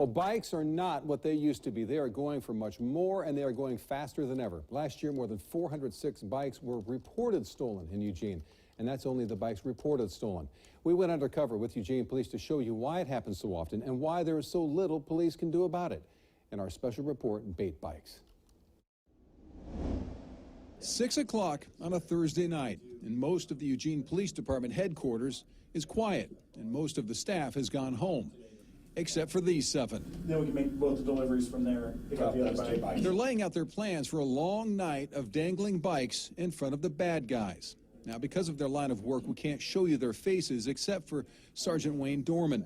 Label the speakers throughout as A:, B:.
A: Well, bikes are not what they used to be. They are going for much more, and they are going faster than ever. Last year, more than 406 bikes were reported stolen in Eugene, and that's only the bikes reported stolen. We went undercover with Eugene police to show you why it happens so often and why there is so little police can do about it. In our special report, Bait Bikes.
B: 6 o'clock on a Thursday night, and most of the Eugene Police Department headquarters is quiet, and most of the staff has gone home, except for these 7.
C: Then we can make both the deliveries from there. Pick up the other bike.
B: They're laying out their plans for a long night of dangling bikes in front of the bad guys. Now, because of their line of work, we can't show you their faces except for Sergeant Wayne Dorman.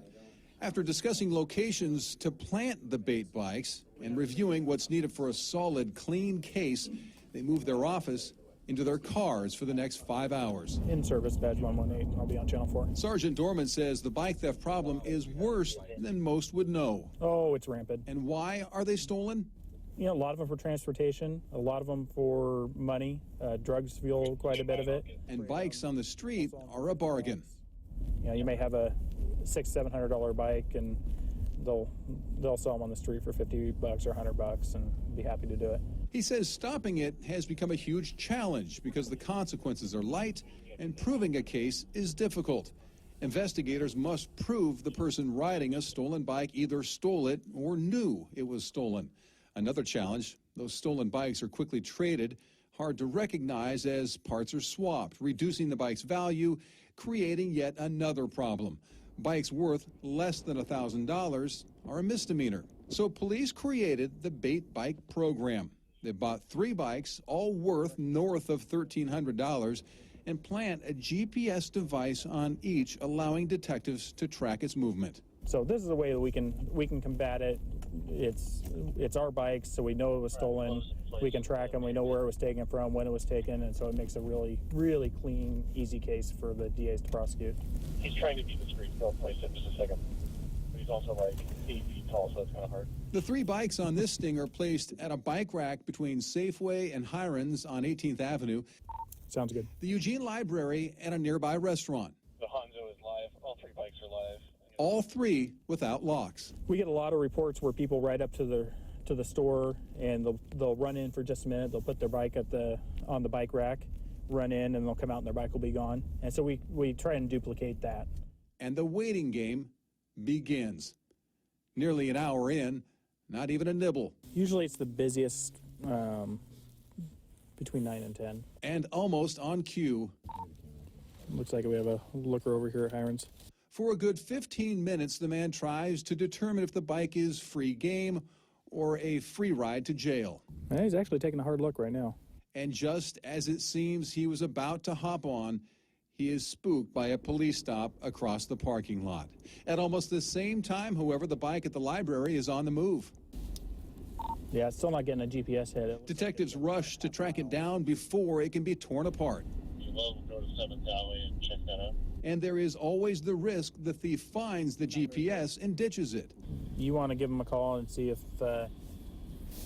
B: After discussing locations to plant the bait bikes and reviewing what's needed for a solid, clean case, they move their office into their cars for the next 5 hours.
D: In service, badge 118. I'll be on channel 4.
B: Sergeant Dorman says the bike theft problem is worse than most would know.
D: Oh, it's rampant.
B: And why are they stolen?
D: You know, a lot of them for transportation, a lot of them for money. Drugs fuel quite a bit of it.
B: And bikes on the street are a bargain.
D: You know, you may have a $600-700 bike, and they'll sell them on the street for $50 or $100 and be happy to do it.
B: He says stopping it has become a huge challenge because the consequences are light and proving a case is difficult. Investigators must prove the person riding a stolen bike either stole it or knew it was stolen. Another challenge, those stolen bikes are quickly traded, hard to recognize as parts are swapped, reducing the bike's value, creating yet another problem. Bikes worth less than $1,000 are a misdemeanor. So police created the Bait Bike program. They bought 3 bikes, all worth north of $1,300, and plant a GPS device on each, allowing detectives to track its movement.
D: So this is a way that we can combat it. It's our bikes, so we know it was stolen. We can track them. We know where it was taken from, when it was taken, and so it makes a really, really clean, easy case for the DAs to prosecute.
E: He's trying to be discreet, so I'll place it in just a second. But he's also like 8 feet tall, so it's kind of hard.
B: The 3 bikes on this sting are placed at a bike rack between Safeway and Hiron's on 18th Avenue.
D: Sounds good.
B: The Eugene Library and a nearby restaurant.
E: The Hanzo is live. All 3 bikes are live.
B: All 3 without locks.
D: We get a lot of reports where people ride up to the store and they'll run in for just a minute. They'll put their bike on the bike rack, run in, and they'll come out and their bike will be gone. And so we try and duplicate that.
B: And the waiting game begins. Nearly an hour in, not even a nibble.
D: Usually it's the busiest between 9 and 10.
B: And almost on cue.
D: Looks like we have a looker over here at Hiron's.
B: For a good 15 minutes, the man tries to determine if the bike is free game or a free ride to jail.
D: He's actually taking a hard look right now.
B: And just as it seems he was about to hop on, he is spooked by a police stop across the parking lot. At almost the same time, however, the bike at the library is on the move.
D: Yeah, it's still not getting a GPS hit.
B: Detectives rush to track it down before it can be torn apart.
E: We'll go to 7th Alley and check that out.
B: And there is always the risk the thief finds the GPS and ditches it.
D: You want to give them a call and see if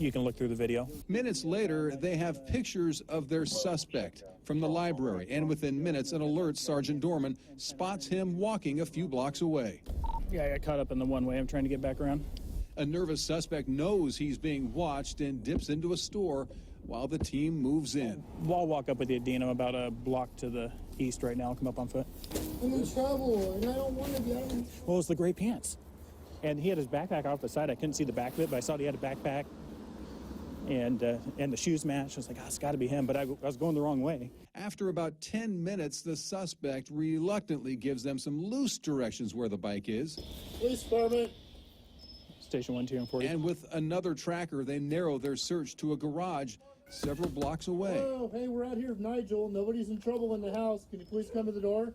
D: you can look through the video.
B: Minutes later, they have pictures of their suspect from the library, and within minutes, an alert Sergeant Dorman spots him walking a few blocks away.
D: Yeah, I got caught up in the one-way. I'm trying to get back around.
B: A nervous suspect knows he's being watched and dips into a store while the team moves in.
D: I'll walk up with you, Dean. I'm about a block to the east right now. I'll come up on foot.
F: I'm in trouble, and I don't want to be.
D: Well, it's the gray pants. And he had his backpack off the side. I couldn't see the back of it, but I saw he had a backpack and the shoes matched. I was like, it's got to be him, but I was going the wrong way.
B: After about 10 minutes, the suspect reluctantly gives them some loose directions where the bike is.
F: Police department.
D: Station 1, 2, and 40.
B: And with another tracker, they narrow their search to a garage several blocks away.
F: Oh, hey, we're out here with Nigel. Nobody's in trouble in the house. Can you please come to the door?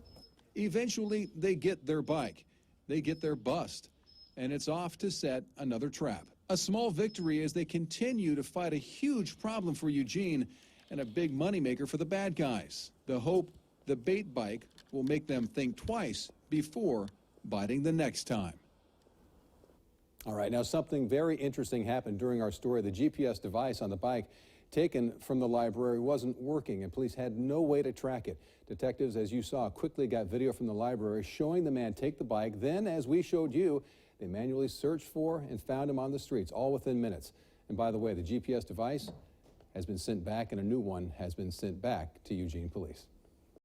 B: Eventually, they get their bike. They get their bust. And it's off to set another trap. A small victory as they continue to fight a huge problem for Eugene and a big moneymaker for the bad guys. The hope the bait bike will make them think twice before biting the next time.
A: All right, now something very interesting happened during our story. The GPS device on the bike taken from the library wasn't working, and police had no way to track it. Detectives, as you saw, quickly got video from the library showing the man take the bike. Then, as we showed you, They manually searched for and found him on the streets, all within minutes. And by the way, the GPS device has been sent back and a new one has been sent back to Eugene police.